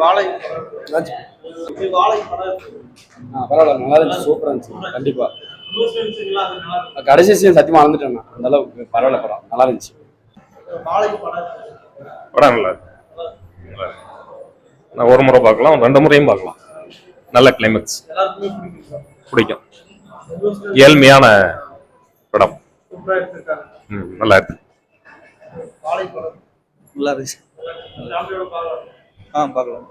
வாழை வாழை பரவாயில்ல, நல்லா இருந்துச்சு, சூப்பராக இருந்துச்சு. கண்டிப்பா கடைசி சீன் சத்தியமா வந்துட்டேன். அந்த அளவுக்கு பரவாயில்ல, படம் நல்லா இருந்துச்சு. படம் நல்லா இருக்கு. நான் ஒரு முறை பார்க்கலாம், 2 முறையும் பார்க்கலாம். நல்ல கிளைமேக்ஸ், பிடிக்கும். ஏழ்மையான படம். நல்லா இருக்கு. நல்லா இருந்துச்சு. பார்க்கலாம்.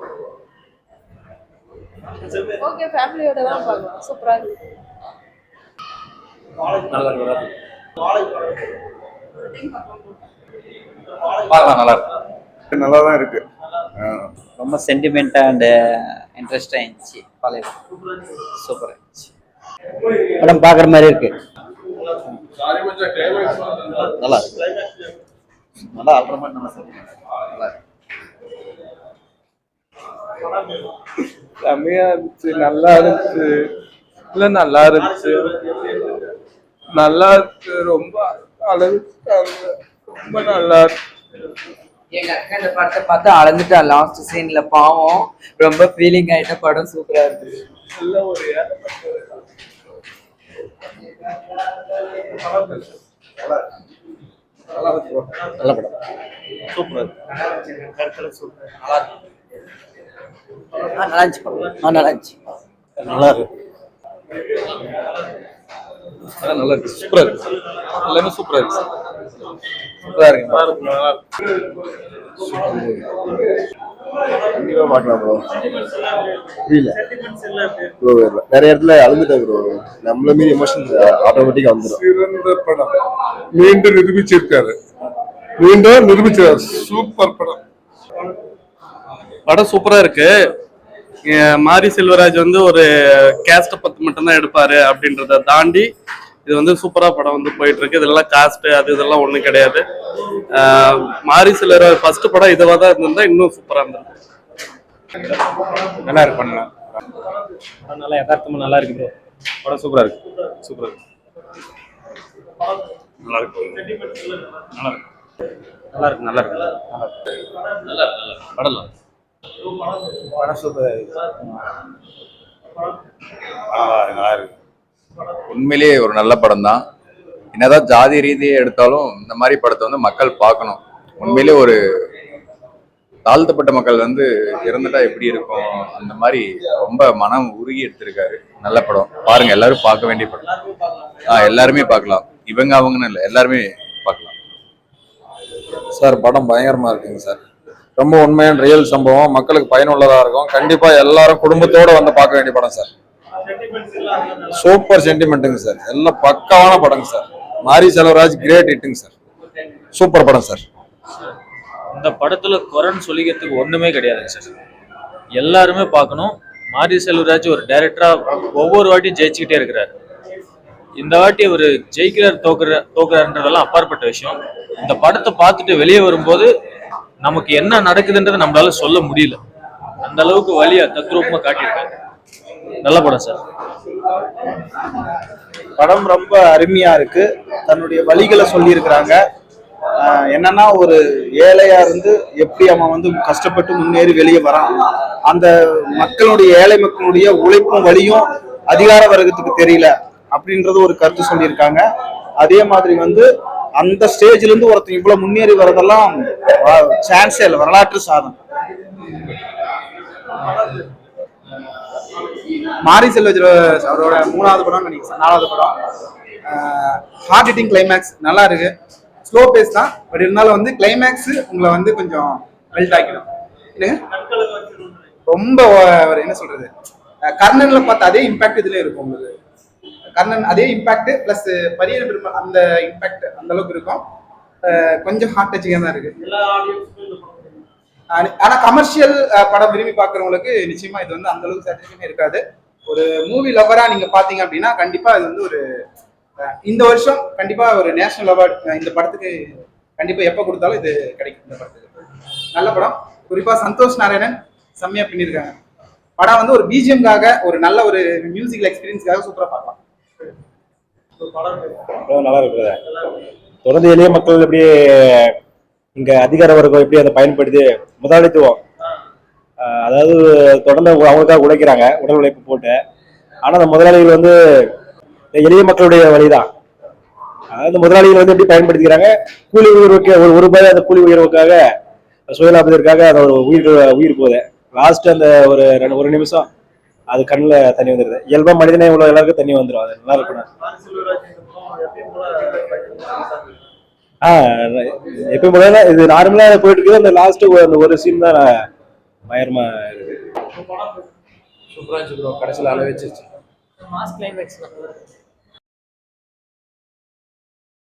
ஓகே, ஃபேமிலியோட தான் பார்க்கலாம். சூப்பரா இருக்கு. நல்லா இருக்கு. பார்க்கலாம், நல்லா இருக்கு. நல்லா தான் இருக்கு. ரொம்ப சென்டிமெண்டா அண்ட் இன்ட்ரெஸ்டா இருந்துச்சு. பழைய சூப்பரா இருந்துச்சு. படம் பார்க்குற மாதிரி இருக்கு. நல்லா இருக்கு. நல்லா ஆல்ற மாதிரி நல்லா நல்லா இருக்கு. செம்மையா இருந்துச்சு, நல்லா இருந்துச்சு. இல்ல நல்லா இருந்துச்சு, நல்லா இருக்கு. ரொம்ப அளவுக்கு ரொம்ப நல்லா இருக்கு. எங்க அக்கா இந்த படத்தை பார்த்து அழந்துட்டா. லாஸ்ட் சீன்ல பாவம் ரொம்ப ஃபீலிங் ஆயிட்ட. படம் சூப்பரா இருக்கு. நல்ல ஒரு நல்ல படம். சூப்பரா இருக்கு. நல்லா இருந்துச்சு படம். நல்லா இருந்துச்சு. நல்லா இருக்கு. நல்லா இருக்கு. சூப்பரா இருக்கு. எல்லாமே சூப்பரா இருக்கு. சூப்பரா இருக்கு. நல்லா கண்டிப்பா பார்க்கலாம் ப்ரோ. புரியல ப்ரோ, நிறைய இடத்துல அழுந்துட்டேன் ப்ரோ. நம்மள மீறி எமோஷன் ஆட்டோமேட்டிக்கா வந்துடும். சிறந்த படம். மீண்டும் நிரூபிச்சிருக்காரு. சூப்பர் படம். படம் சூப்பரா இருக்கு. மாரி செல்வராஜ் வந்து ஒரு கேஸ்ட்டை பத்தி மட்டும்தான் எடுப்பாரு அப்படின்றத தாண்டி இது வந்து சூப்பரா படம் வந்து போயிட்டு இருக்கு. இதெல்லாம் காஸ்ட் அது இதெல்லாம் ஒண்ணும் கிடையாது. மாரி செல்வராஜ் ஃபர்ஸ்ட் படம் இதுவா தான் இருந்திருந்தா இன்னும் சூப்பரா இருந்திருக்கு. நல்லா இருக்கு. பண்ணலாம். நல்லா யதார்த்தமா நல்லா இருக்கு ப்ரோ. படம் சூப்பரா இருக்கு. சூப்பரா இருக்கு. நல்லா இருக்கு. நல்லா இருக்கு. நல்லா இருக்கு. நல்லா இருக்கு. நல்லா இருக்கு. படம் படம் சூப்பரா இருக்கு. நல்லா இருக்கு. உண்மையிலேயே ஒரு நல்ல படம் தான். என்னதான் ஜாதி ரீதியை எடுத்தாலும் இந்த மாதிரி படத்தை வந்து மக்கள் பார்க்கணும். உண்மையிலேயே ஒரு தாழ்த்தப்பட்ட மக்கள் வந்து இறந்துட்டா எப்படி இருக்கும், அந்த மாதிரி ரொம்ப மனம் உருகி எடுத்திருக்காரு. நல்ல படம், பாருங்க. எல்லாரும் பார்க்க வேண்டிய படம். எல்லாருமே பார்க்கலாம். இவங்க அவங்கன்னு இல்லை, எல்லாருமே பார்க்கலாம். சார் படம் பயங்கரமா இருக்குங்க சார். ரொம்ப உண்மையான ரியல் சம்பவம், மக்களுக்கு பயனுள்ளதா இருக்கும். கண்டிப்பா எல்லாரும் குடும்பத்தோட வந்து பார்க்க வேண்டிய படம் சார். Super சென்டிமெண்ட்டுங்க sir. எல்லாம் பக்காவான படங்க சார். மாரி செல்வராஜ் கிரேட் ஹிட்டுங்க சார். சூப்பர் படம் சார். இந்த படத்துல குறைன்னு சொல்லிக்கிறதுக்கு ஒண்ணுமே கிடையாதுங்க சார். எல்லாருமே பார்க்கணும். மாரி செல்வராஜ் ஒரு டைரக்டரா ஒவ்வொரு வாட்டியும் ஜெயிச்சுக்கிட்டே இருக்கிறாரு. இந்த வாட்டி அவர் ஜெயிக்கிறார் தோக்குறாருன்றதெல்லாம் அப்பாற்பட்ட விஷயம். இந்த படத்தை பார்த்துட்டு வெளியே வரும்போது நமக்கு என்ன நடக்குதுன்றதை நம்மளால சொல்ல முடியல. அந்த அளவுக்கு வலியா தத்ரூபமா காட்டியிருக்காங்க. நல்ல படம் சார். படம் ரொம்ப அருமையா இருக்கு. தன்னுடைய வழிகளை சொல்லி இருக்கிறாங்க. என்னன்னா ஒரு ஏழையா இருந்து எப்படி அவன் வந்து கஷ்டப்பட்டு முன்னேறி வெளியே வரான், அந்த மக்களுடைய ஏழை மக்களுடைய உழைப்பும் வழியும் அதிகார வர்க்கத்துக்கு தெரியல அப்படின்றது ஒரு கருத்து சொல்லியிருக்காங்க. அதே மாதிரி வந்து அந்த ஸ்டேஜ்ல இருந்து ஒருத்தன் இவ்வளவு முன்னேறி வர்றதெல்லாம் சான்ஸே இல்லை, வரலாற்று சாதனை. மாரி செல்வராஜ் அவரோட 3வது படம் நினைக்கிறேன், 4வது படம். ஹார்ட் ஹிட்டிங் கிளைமேக்ஸ் நல்லா இருக்கு. ஸ்லோ பேஸ் தான், பட் இருந்தாலும் வந்து கிளைமேக்ஸ் உங்களை வந்து கொஞ்சம் மெல்ட் ஆக்கிடும். ரொம்ப ஒரு என்ன சொல்றது, கர்ணன்ல பார்த்த அதே இம்பாக்ட் இதுல இருக்கும் உங்களுக்கு. கர்ணன் அதே இம்பாக்ட் பிளஸ் பரியர் பெருமாள் அந்த இம்பாக்ட் அந்த அளவுக்கு இருக்கும். கொஞ்சம் ஹார்ட் டச்சிங்கா தான் இருக்கு. ஆனா கமர்ஷியல் படம் விரும்பி பாக்குறவங்களுக்கு நிச்சயமா இது வந்து அந்த அளவுக்கு சாட்டிஸ்ஃபேக்ஷன் இருக்காது. ஒரு மூவி லவரா நீங்க பாத்தீங்க அப்படின்னா கண்டிப்பா இது வந்து ஒரு இந்த வருஷம் கண்டிப்பா ஒரு நேஷனல் அவார்டு இந்த படத்துக்கு கண்டிப்பா எப்ப கொடுத்தாலும் இது கிடைக்கும். இந்த படத்துக்கு நல்ல படம். குறிப்பா சந்தோஷ் நாராயணன் செம்மையா பண்ணியிருக்காங்க. படம் வந்து ஒரு பிஜிஎம்காக ஒரு நல்ல ஒரு மியூசிக்கல் எக்ஸ்பீரியன்ஸ்க்காக சூப்பரா பார்க்கலாம். நல்லா இருக்கு. தொடர்ந்து எளிய மக்கள் எப்படி இங்க அதிகார வர்க்கம் எப்படி அதை பயன்படுத்தி முதலாளித்துவம் அதாவது தொடர்ந்து அவங்களுக்காக உழைக்கிறாங்க, உடல் உழைப்பு போட்டு. ஆனால் அந்த முதலாளிகள் வந்து எளிய மக்களுடைய வழிதான். அதாவது முதலாளிகள் வந்து எப்படி பயன்படுத்திக்கிறாங்க, கூலி உயர்வுக்கு ஒரு ரூபாய் அந்த கூலி உயர்வுக்காக சுயலாபத்திற்காக அந்த ஒரு உயிர் போகுது. லாஸ்ட் அந்த ஒரு நிமிஷம் அது கண்ணில் தண்ணி வந்துடுது. இயல்பா மனிதனே உள்ள எல்லாருக்கும் தண்ணி வந்துடும். அது நல்லா இருக்கணும். எப்பயும் போல இது நார்மலா போயிட்டு இருக்குது. அந்த லாஸ்ட் அந்த ஒரு சீன் தான் பயங்கரமா இருக்கு. சூப்பரா இருந்துச்சு ப்ரோ. கடைசியில் அள வச்சிருச்சு. Mass climax